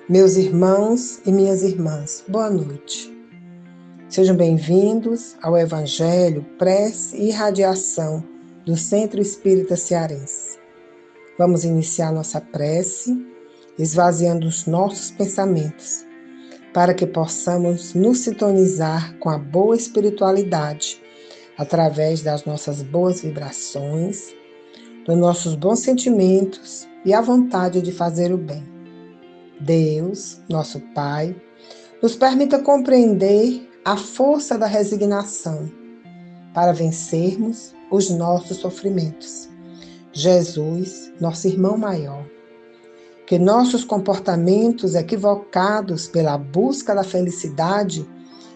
Meus irmãos e minhas irmãs, boa noite. Sejam bem-vindos ao Evangelho, Prece e Irradiação do Centro Espírita Cearense. Vamos iniciar nossa prece, esvaziando os nossos pensamentos, para que possamos nos sintonizar com a boa espiritualidade, através das nossas boas vibrações, dos nossos bons sentimentos e a vontade de fazer o bem. Deus, nosso Pai, nos permita compreender a força da resignação para vencermos os nossos sofrimentos. Jesus, nosso irmão maior, que nossos comportamentos equivocados pela busca da felicidade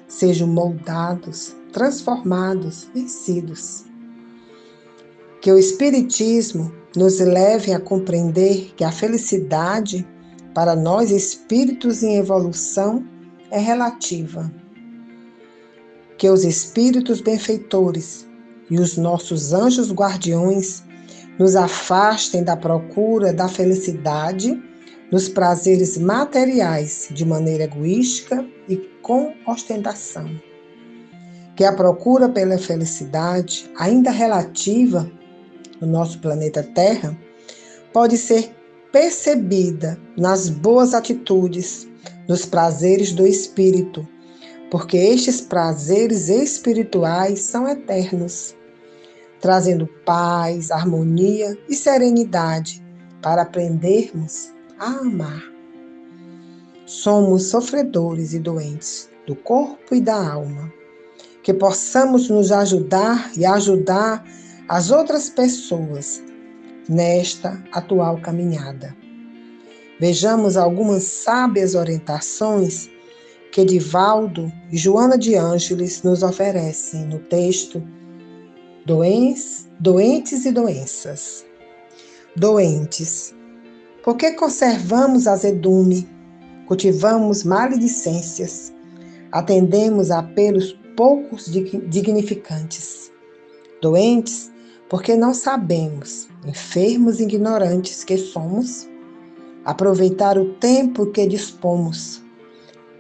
sejam moldados, transformados, vencidos. Que o Espiritismo nos leve a compreender que a felicidade, para nós espíritos em evolução, é relativa. Que os espíritos benfeitores e os nossos anjos guardiões nos afastem da procura da felicidade nos prazeres materiais de maneira egoística e com ostentação. Que a procura pela felicidade, ainda relativa no nosso planeta Terra, pode ser percebida nas boas atitudes, nos prazeres do espírito, porque estes prazeres espirituais são eternos, trazendo paz, harmonia e serenidade para aprendermos a amar. Somos sofredores e doentes do corpo e da alma. Que possamos nos ajudar e ajudar as outras pessoas nesta atual caminhada. Vejamos algumas sábias orientações que Divaldo e Joana de Ângeles nos oferecem no texto Doentes e Doenças. Doentes, porque conservamos azedume, cultivamos maledicências, atendemos a apelos poucos dignificantes. Doentes, porque não sabemos, enfermos e ignorantes que somos, aproveitar o tempo que dispomos,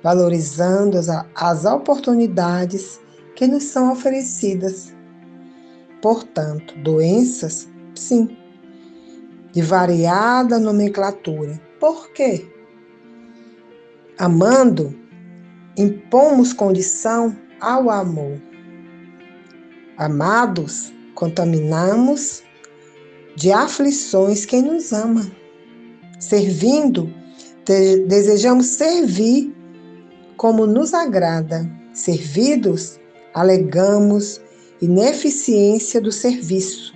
valorizando as oportunidades que nos são oferecidas. Portanto, doenças, sim, de variada nomenclatura. Por quê? Amando, impomos condição ao amor. Amados, contaminamos de aflições quem nos ama. Servindo, desejamos servir como nos agrada. Servidos, alegamos ineficiência do serviço.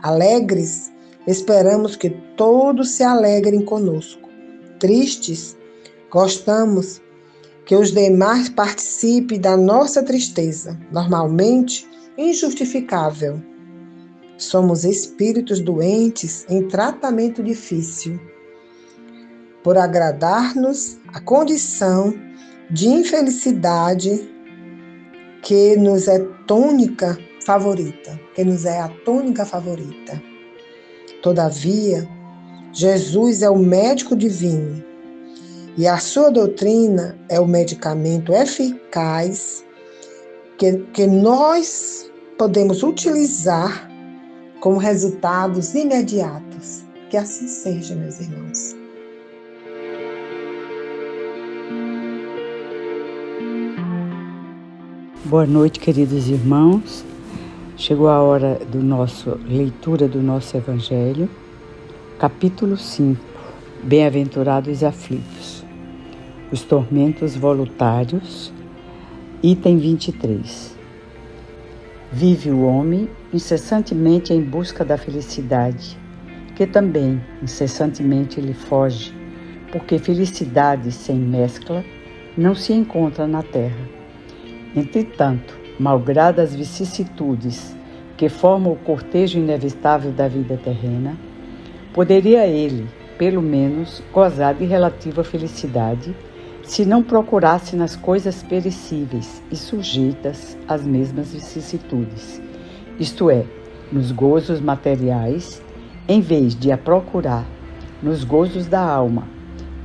Alegres, esperamos que todos se alegrem conosco. Tristes, gostamos que os demais participem da nossa tristeza, normalmente injustificável. Somos espíritos doentes em tratamento difícil, por agradar-nos a condição de infelicidade que nos é tônica favorita, Todavia, Jesus é o médico divino e a sua doutrina é o medicamento eficaz que nós podemos utilizar com resultados imediatos. Que assim seja, meus irmãos. Boa noite, queridos irmãos. Chegou a hora da leitura do nosso Evangelho, capítulo 5, Bem-aventurados e aflitos, os tormentos voluntários, item 23. Vive o homem incessantemente em busca da felicidade, que também incessantemente lhe foge, porque felicidade sem mescla não se encontra na terra. Entretanto, malgrado as vicissitudes que formam o cortejo inevitável da vida terrena, poderia ele, pelo menos, gozar de relativa felicidade, se não procurasse nas coisas perecíveis e sujeitas às mesmas vicissitudes, isto é, nos gozos materiais, em vez de a procurar nos gozos da alma,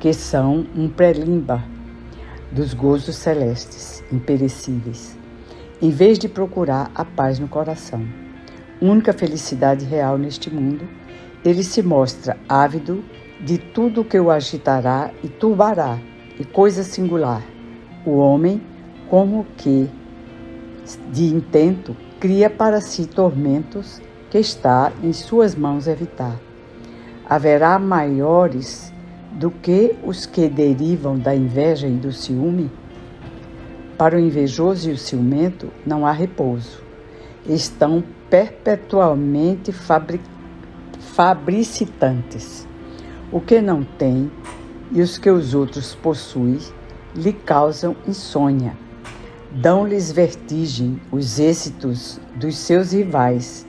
que são um pré-limbar dos gozos celestes, imperecíveis, em vez de procurar a paz no coração, única felicidade real neste mundo, ele se mostra ávido de tudo que o agitará e turbará, e coisa singular, o homem, como que de intento, cria para si tormentos que está em suas mãos evitar. Haverá maiores do que os que derivam da inveja e do ciúme? Para o invejoso e o ciumento não há repouso. Estão perpetualmente fabricitantes. O que não tem e os que os outros possuem lhe causam insônia. Dão-lhes vertigem os êxitos dos seus rivais.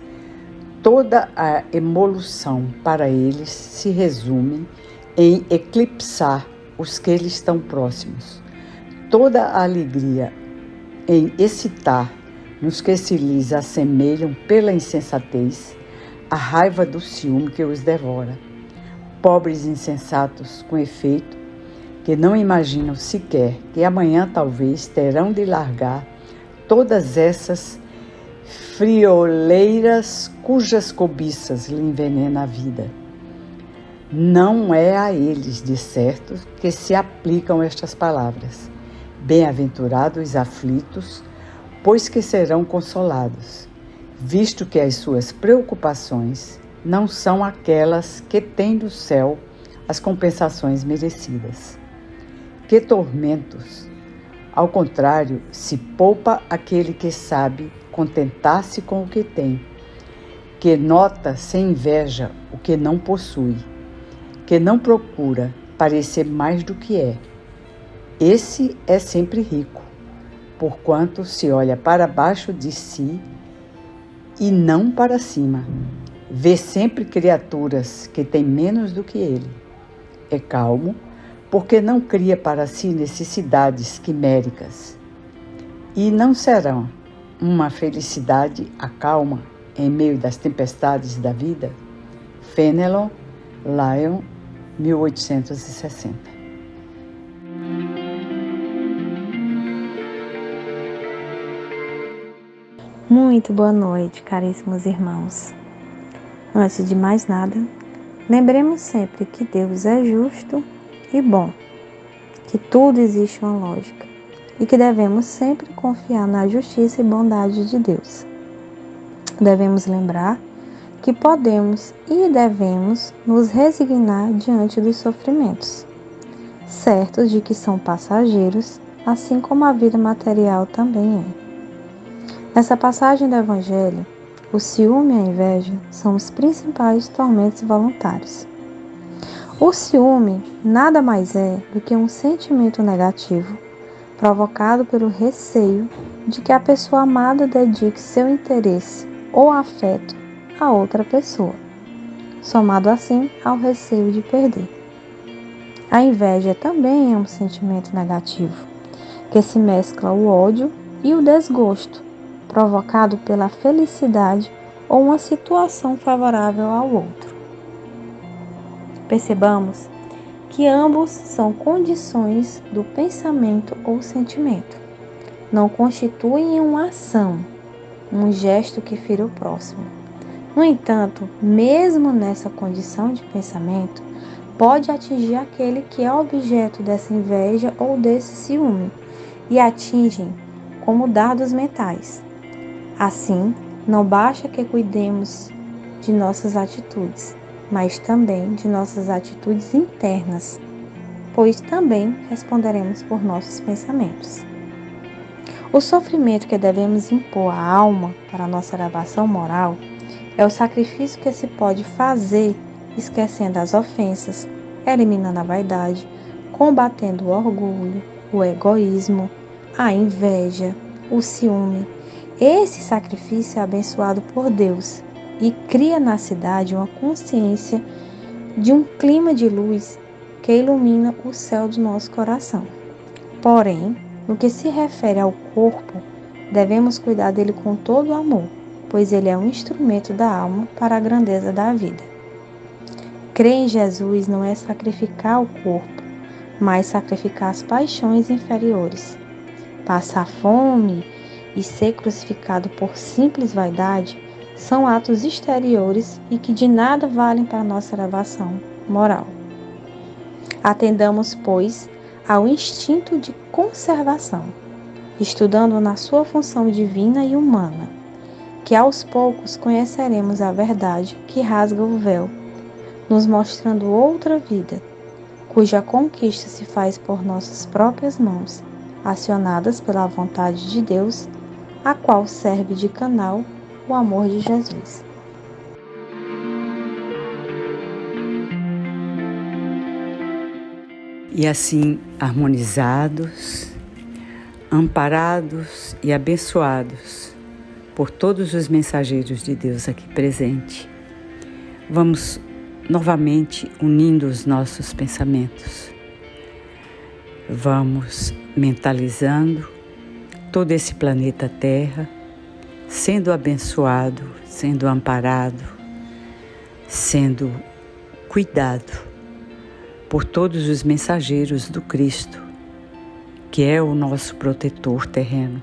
Toda a emolução para eles se resume em eclipsar os que lhes estão próximos. Toda a alegria em excitar nos que se lhes assemelham pela insensatez, a raiva do ciúme que os devora. Pobres insensatos, com efeito, que não imaginam sequer que amanhã talvez terão de largar todas essas frioleiras cujas cobiças lhe envenenam a vida. Não é a eles, de certo, que se aplicam estas palavras. Bem-aventurados os aflitos, pois que serão consolados, visto que as suas preocupações não são aquelas que têm do céu as compensações merecidas. Que tormentos! Ao contrário, se poupa aquele que sabe contentar-se com o que tem, que nota sem inveja o que não possui, que não procura parecer mais do que é. Esse é sempre rico, porquanto se olha para baixo de si e não para cima. Vê sempre criaturas que têm menos do que ele. É calmo, porque não cria para si necessidades quiméricas. E não serão uma felicidade a calma em meio das tempestades da vida? Fenelon, Lyon, 1860. Muito boa noite, caríssimos irmãos. Antes de mais nada, lembremos sempre que Deus é justo e bom, que tudo existe uma lógica e que devemos sempre confiar na justiça e bondade de Deus. Devemos lembrar que podemos e devemos nos resignar diante dos sofrimentos, certos de que são passageiros, assim como a vida material também é. Nessa passagem do Evangelho, o ciúme e a inveja são os principais tormentos voluntários. O ciúme nada mais é do que um sentimento negativo provocado pelo receio de que a pessoa amada dedique seu interesse ou afeto a outra pessoa, somado assim ao receio de perder. A inveja também é um sentimento negativo, que se mescla o ódio e o desgosto, provocado pela felicidade ou uma situação favorável ao outro. Percebamos que ambos são condições do pensamento ou sentimento. Não constituem uma ação, um gesto que fira o próximo. No entanto, mesmo nessa condição de pensamento, pode atingir aquele que é objeto dessa inveja ou desse ciúme, e atingem como dardos mentais. Assim, não basta que cuidemos de nossas atitudes, mas também de nossas atitudes internas, pois também responderemos por nossos pensamentos. O sofrimento que devemos impor à alma para a nossa elevação moral é o sacrifício que se pode fazer esquecendo as ofensas, eliminando a vaidade, combatendo o orgulho, o egoísmo, a inveja, o ciúme. Esse sacrifício é abençoado por Deus e cria na cidade uma consciência de um clima de luz que ilumina o céu do nosso coração. Porém, no que se refere ao corpo, devemos cuidar dele com todo o amor, pois ele é um instrumento da alma para a grandeza da vida. Crer em Jesus não é sacrificar o corpo, mas sacrificar as paixões inferiores. Passar fome e ser crucificado por simples vaidade são atos exteriores e que de nada valem para nossa elevação moral. Atendamos, pois, ao instinto de conservação, estudando na sua função divina e humana, que aos poucos conheceremos a verdade que rasga o véu, nos mostrando outra vida, cuja conquista se faz por nossas próprias mãos, acionadas pela vontade de Deus, a qual serve de canal o amor de Jesus. E assim, harmonizados, amparados e abençoados por todos os mensageiros de Deus aqui presentes, vamos novamente unindo os nossos pensamentos. Vamos mentalizando todo esse planeta Terra, sendo abençoado, sendo amparado, sendo cuidado por todos os mensageiros do Cristo, que é o nosso protetor terreno.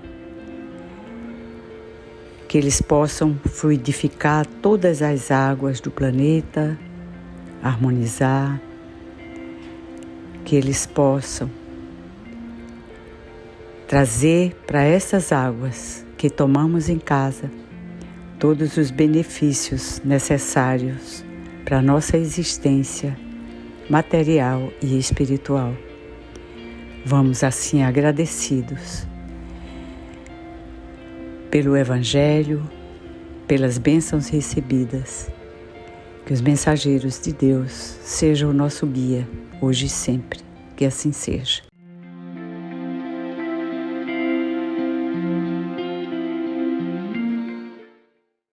Que eles possam fluidificar todas as águas do planeta, harmonizar, que eles possam trazer para essas águas que tomamos em casa todos os benefícios necessários para a nossa existência material e espiritual. Vamos assim agradecidos pelo Evangelho, pelas bênçãos recebidas. Que os mensageiros de Deus sejam o nosso guia, hoje e sempre. Que assim seja.